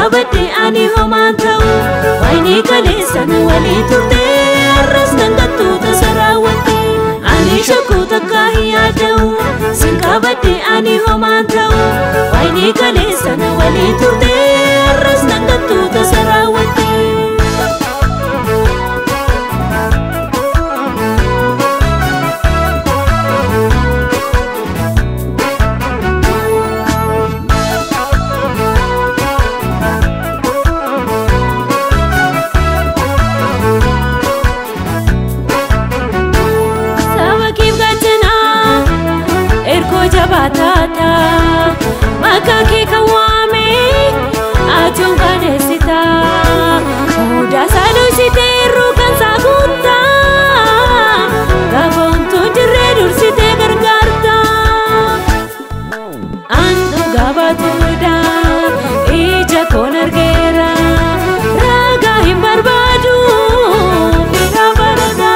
Sinkabate ani homaan ta'u Wayni kaleessan walii turte Arras nangattu tasaraawwatte Ani shakku takka hin yaada'u Sinkabate ani homaan ta'u Wayni kaleessan walii turte Arras nangattu tasaraawwatte Batata makake kawame atungane sita uda salu site rukan sagunta gabontu diredur site gargarta andu gabatuda ija konargera raga himbarbadu birabarara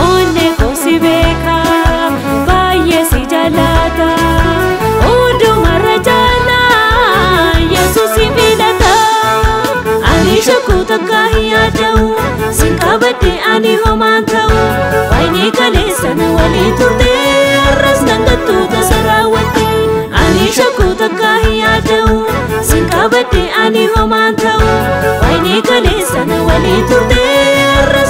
onne kosibeka Lata Udu marajana Yesus ibilata Ani shakku takka hin yaada'u Sinkabate ani homaan ta'u Wayni kaleessan walii turte Arras nangattu tasaraawwatte Ani shakku takka hin yaada'u Sinkabate ani homaan ta'u Wayni kaleessan walii turte Arras